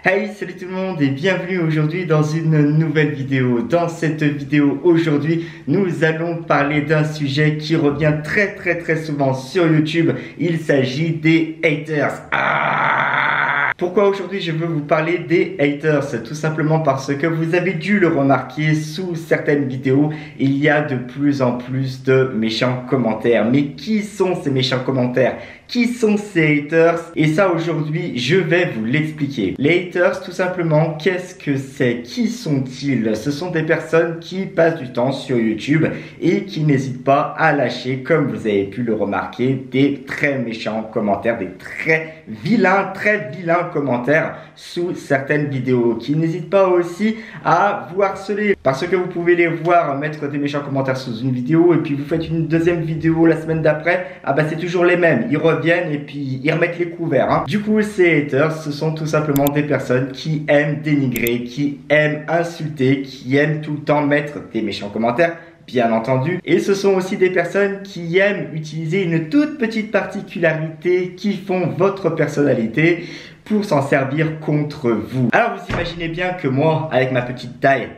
Hey, salut tout le monde et bienvenue aujourd'hui dans une nouvelle vidéo. Dans cette vidéo aujourd'hui, nous allons parler d'un sujet qui revient très souvent sur YouTube. Il s'agit des haters. Pourquoi aujourd'hui je veux vous parler des haters? Tout simplement parce que vous avez dû le remarquer sous certaines vidéos, il y a de plus en plus de méchants commentaires. Mais qui sont ces méchants commentaires? Qui sont ces haters? Et ça aujourd'hui, je vais vous l'expliquer. Les haters, tout simplement, qu'est-ce que c'est? Qui sont-ils? Ce sont des personnes qui passent du temps sur YouTube et qui n'hésitent pas à lâcher, comme vous avez pu le remarquer, des très méchants commentaires, des très vilains commentaires sous certaines vidéos, qui n'hésitent pas aussi à vous harceler, parce que vous pouvez les voir mettre des méchants commentaires sous une vidéo et puis vous faites une deuxième vidéo la semaine d'après, c'est toujours les mêmes, ils reviennent et puis ils remettent les couverts. Du coup, ces haters, ce sont tout simplement des personnes qui aiment dénigrer, qui aiment insulter, qui aiment tout le temps mettre des méchants commentaires, bien entendu. Et ce sont aussi des personnes qui aiment utiliser une toute petite particularité qui font votre personnalité pour s'en servir contre vous. Alors vous imaginez bien que moi, avec ma petite taille,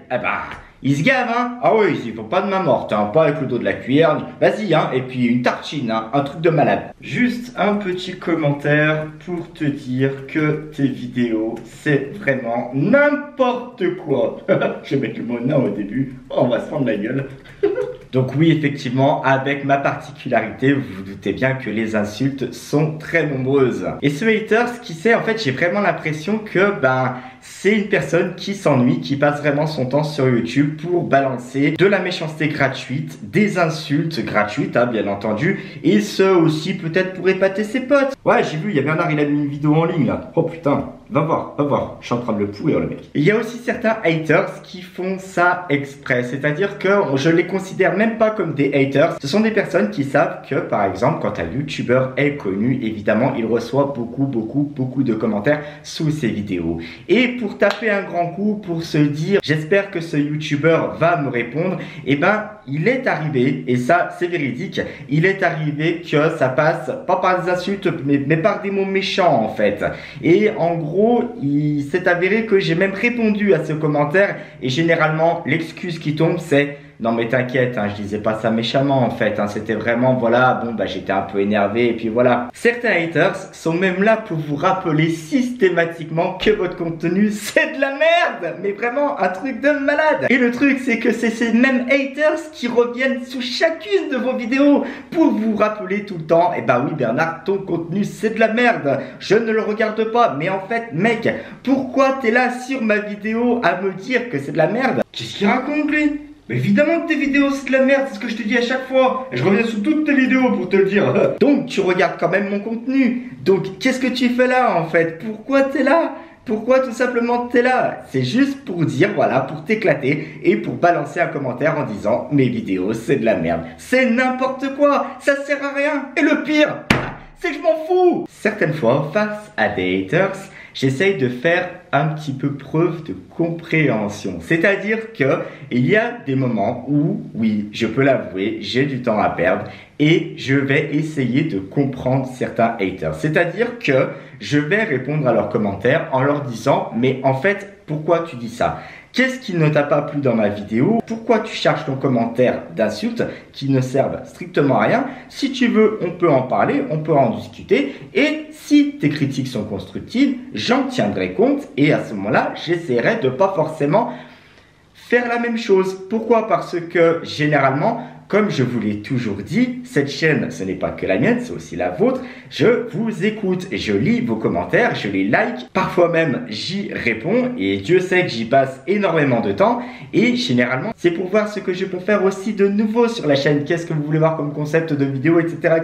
ils se gavent, hein. Ah oui, ils font pas de main morte, hein. Pas avec le dos de la cuillère. Vas-y, hein. Et puis une tartine, hein. Un truc de malade. Juste un petit commentaire pour te dire que tes vidéos, c'est vraiment n'importe quoi. Je vais mettre le mot nain au début. Oh, on va se prendre la gueule. Donc oui, effectivement, avec ma particularité, vous vous doutez bien que les insultes sont très nombreuses. Et ce hater, ce qui c'est, en fait, j'ai vraiment l'impression que c'est une personne qui s'ennuie, qui passe vraiment son temps sur YouTube pour balancer de la méchanceté gratuite, des insultes gratuites, hein, bien entendu, et ce aussi peut-être pour épater ses potes. Ouais, j'ai vu, il y a Bernard, il a mis une vidéo en ligne là. Oh putain. Va voir, je suis en train de le pourrir le mec. Il y a aussi certains haters qui font ça exprès, c'est-à-dire que je les considère même pas comme des haters. Ce sont des personnes qui savent que, par exemple, quand un YouTuber est connu, évidemment, il reçoit beaucoup de commentaires sous ses vidéos. Et pour taper un grand coup, pour se dire, j'espère que ce YouTuber va me répondre, il est arrivé, et ça c'est véridique, il est arrivé que ça passe pas par des insultes, mais par des mots méchants en fait. Et en gros, il s'est avéré que j'ai même répondu à ce commentaire et généralement l'excuse qui tombe c'est non mais t'inquiète, hein, je disais pas ça méchamment en fait, hein, c'était vraiment voilà, j'étais un peu énervé et puis voilà. Certains haters sont même là pour vous rappeler systématiquement que votre contenu c'est de la merde, mais vraiment un truc de malade. Et le truc c'est que c'est ces mêmes haters qui reviennent sous chacune de vos vidéos pour vous rappeler tout le temps, oui Bernard, ton contenu c'est de la merde, je ne le regarde pas, mais en fait mec, pourquoi t'es là sur ma vidéo à me dire que c'est de la merde? Qu'est-ce qu'il raconte lui? Mais évidemment que tes vidéos c'est de la merde, c'est ce que je te dis à chaque fois. Et je reviens sous toutes tes vidéos pour te le dire. Donc tu regardes quand même mon contenu. Donc qu'est-ce que tu fais là en fait? Pourquoi t'es là? Pourquoi tout simplement t'es là? C'est juste pour dire, voilà, pour t'éclater et pour balancer un commentaire en disant mes vidéos c'est de la merde. C'est n'importe quoi, ça sert à rien. Et le pire, c'est que je m'en fous. Certaines fois, face à des haters, j'essaye de faire un petit peu preuve de compréhension. C'est-à-dire que il y a des moments où, oui, je peux l'avouer, j'ai du temps à perdre et je vais essayer de comprendre certains haters. C'est-à-dire que je vais répondre à leurs commentaires en leur disant « Mais en fait, pourquoi tu dis ça ? Qu'est-ce qui ne t'a pas plu dans ma vidéo? Pourquoi tu charges ton commentaire d'insultes qui ne servent strictement à rien? Si tu veux, on peut en parler, on peut en discuter. Et si tes critiques sont constructives, j'en tiendrai compte. Et à ce moment-là, j'essaierai de pas forcément faire la même chose. Pourquoi? Parce que généralement, comme je vous l'ai toujours dit, cette chaîne, ce n'est pas que la mienne, c'est aussi la vôtre. Je vous écoute et je lis vos commentaires, je les like. Parfois même, j'y réponds et Dieu sait que j'y passe énormément de temps. Et généralement, c'est pour voir ce que je peux faire aussi de nouveau sur la chaîne. Qu'est-ce que vous voulez voir comme concept de vidéo, etc.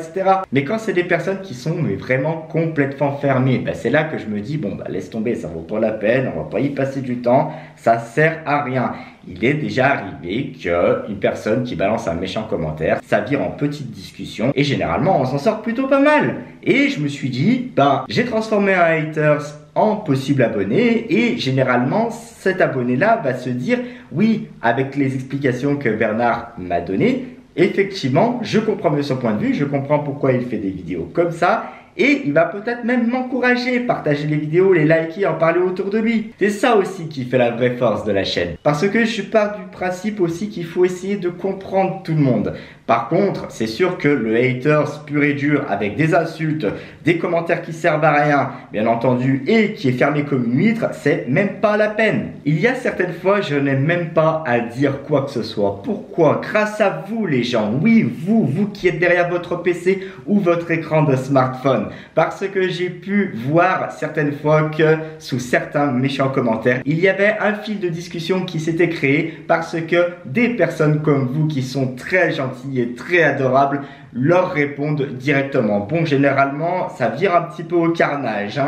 Mais quand c'est des personnes qui sont vraiment complètement fermées, c'est là que je me dis, laisse tomber, ça vaut pas la peine, on va pas y passer du temps, ça sert à rien. Il est déjà arrivé qu'une personne qui balance un méchant commentaire, ça vire en petite discussion et généralement on s'en sort plutôt pas mal. Et je me suis dit, j'ai transformé un haters en possible abonné et généralement cet abonné là va se dire oui, avec les explications que Bernard m'a données, effectivement je comprends mieux son point de vue, je comprends pourquoi il fait des vidéos comme ça Et il va peut-être même m'encourager, partager les vidéos, les liker, en parler autour de lui. C'est ça aussi qui fait la vraie force de la chaîne. Parce que je pars du principe aussi qu'il faut essayer de comprendre tout le monde. Par contre, c'est sûr que le haters pur et dur avec des insultes, des commentaires qui servent à rien, bien entendu, et qui est fermé comme une huître, c'est même pas la peine. Il y a certaines fois, je n'ai même pas à dire quoi que ce soit. Pourquoi? Grâce à vous les gens. Oui, vous qui êtes derrière votre PC ou votre écran de smartphone. Parce que j'ai pu voir certaines fois que sous certains méchants commentaires, il y avait un fil de discussion qui s'était créé parce que des personnes comme vous qui sont très gentilles et très adorables leur répondent directement. Bon, généralement, ça vire un petit peu au carnage.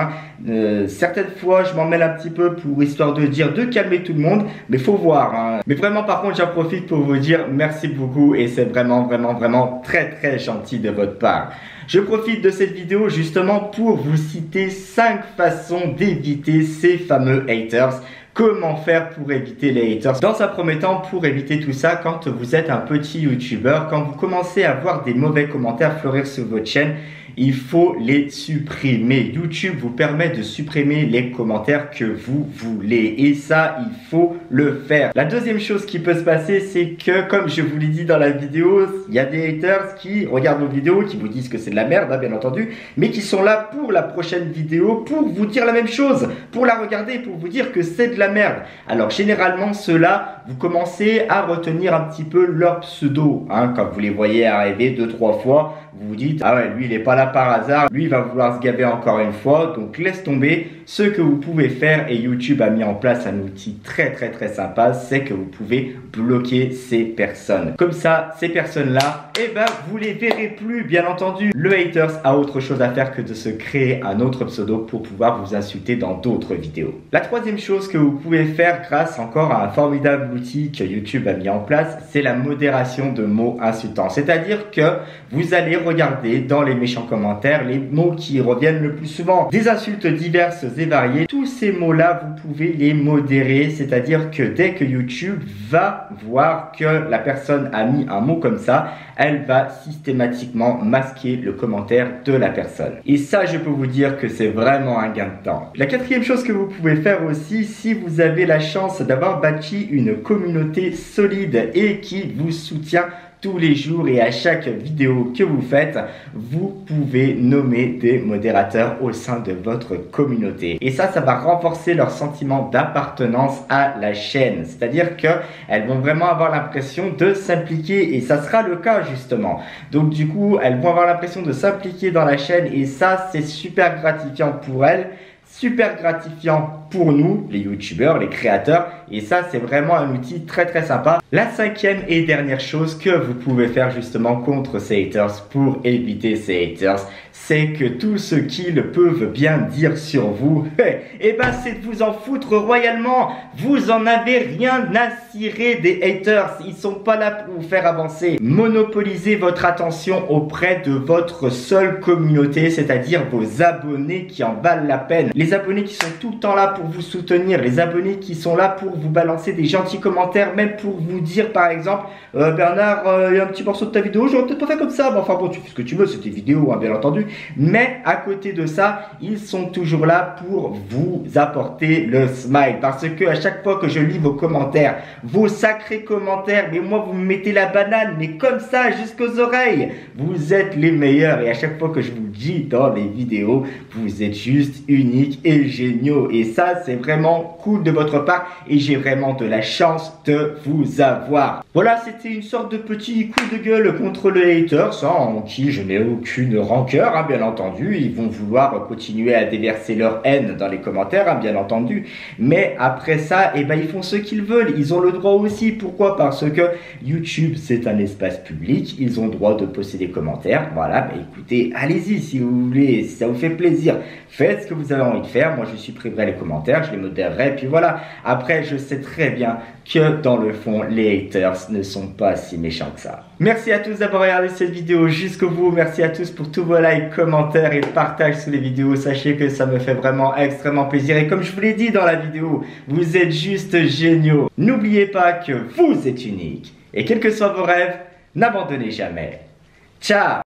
Certaines fois, je m'en mêle un petit peu pour histoire de dire de calmer tout le monde, mais faut voir. Mais vraiment, par contre, j'en profite pour vous dire merci beaucoup et c'est vraiment très gentil de votre part. Je profite de cette vidéo justement pour vous citer 5 façons d'éviter ces fameux haters. Comment faire pour éviter les haters? Dans un premier temps, pour éviter tout ça, quand vous êtes un petit youtubeur, quand vous commencez à voir des mauvais commentaires fleurir sur votre chaîne, il faut les supprimer. YouTube vous permet de supprimer les commentaires que vous voulez. Et ça, il faut le faire. La deuxième chose qui peut se passer, c'est que, comme je vous l'ai dit dans la vidéo, il y a des haters qui regardent vos vidéos, qui vous disent que c'est de la merde, bien entendu, mais qui sont là pour la prochaine vidéo, pour vous dire la même chose, pour la regarder, pour vous dire que c'est de la merde. Alors, généralement, ceux-là, vous commencez à retenir un petit peu leur pseudo. Quand vous les voyez arriver 2-3 fois, vous vous dites, ah ouais, lui, il n'est pas là par hasard, lui, il va vouloir se gaver encore une fois, donc laisse tomber. Ce que vous pouvez faire, et YouTube a mis en place un outil très sympa, c'est que vous pouvez bloquer ces personnes. Comme ça, ces personnes-là, vous les verrez plus, bien entendu. Le haters a autre chose à faire que de se créer un autre pseudo pour pouvoir vous insulter dans d'autres vidéos. La troisième chose que vous pouvez faire grâce encore à un formidable outil que YouTube a mis en place, c'est la modération de mots insultants. C'est-à-dire que vous allez regarder dans les méchants commentaires les mots qui reviennent le plus souvent. Des insultes diverses et variées. Tous ces mots-là, vous pouvez les modérer. C'est-à-dire que dès que YouTube va voir que la personne a mis un mot comme ça, elle va systématiquement masquer le commentaire de la personne. Et ça, je peux vous dire que c'est vraiment un gain de temps. La quatrième chose que vous pouvez faire aussi, si vous avez la chance d'avoir bâti une communauté solide et qui vous soutient tous les jours et à chaque vidéo que vous faites, vous pouvez nommer des modérateurs au sein de votre communauté. Et ça va renforcer leur sentiment d'appartenance à la chaîne. C'est-à-dire qu'elles vont vraiment avoir l'impression de s'impliquer et ça sera le cas justement. Donc du coup, elles vont avoir l'impression de s'impliquer dans la chaîne et ça, c'est super gratifiant pour elles. Super gratifiant pour nous, les youtubeurs, les créateurs, et ça c'est vraiment un outil très sympa. La cinquième et dernière chose que vous pouvez faire justement contre ces haters, pour éviter ces haters, c'est que tout ce qu'ils peuvent bien dire sur vous, c'est de vous en foutre royalement. Vous en avez rien à cirer des haters, ils sont pas là pour vous faire avancer. Monopolisez votre attention auprès de votre seule communauté, c'est-à-dire vos abonnés qui en valent la peine. Les abonnés qui sont tout le temps là pour vous soutenir, les abonnés qui sont là pour vous balancer des gentils commentaires, même pour vous dire par exemple Bernard, il y a un petit morceau de ta vidéo, j'aurais peut-être pas fait comme ça, mais enfin bon, tu fais ce que tu veux, c'est tes vidéos, bien entendu. Mais à côté de ça, ils sont toujours là pour vous apporter le smile, parce que à chaque fois que je lis vos commentaires, vos sacrés commentaires, mais moi vous me mettez la banane, mais comme ça jusqu'aux oreilles, vous êtes les meilleurs et à chaque fois que je vous le dis dans les vidéos, vous êtes juste uniques et géniaux et ça c'est vraiment cool de votre part et j'ai vraiment de la chance de vous avoir. Voilà, c'était une sorte de petit coup de gueule contre les haters, en qui je n'ai aucune rancœur, bien entendu. Ils vont vouloir continuer à déverser leur haine dans les commentaires, bien entendu. Mais après ça, ils font ce qu'ils veulent. Ils ont le droit aussi. Pourquoi? Parce que YouTube, c'est un espace public. Ils ont le droit de poster des commentaires. Voilà, écoutez, allez-y si vous voulez, si ça vous fait plaisir. Faites ce que vous avez envie de faire. Moi, je supprimerai les commentaires, je les modérerai, puis voilà. Après, je sais très bien que dans le fond, les haters ne sont pas si méchants que ça. Merci à tous d'avoir regardé cette vidéo jusqu'au bout. Merci à tous pour tous vos likes, commentaires et partages sous les vidéos. Sachez que ça me fait vraiment extrêmement plaisir. Et comme je vous l'ai dit dans la vidéo, vous êtes juste géniaux. N'oubliez pas que vous êtes unique. Et quels que soient vos rêves, n'abandonnez jamais. Ciao!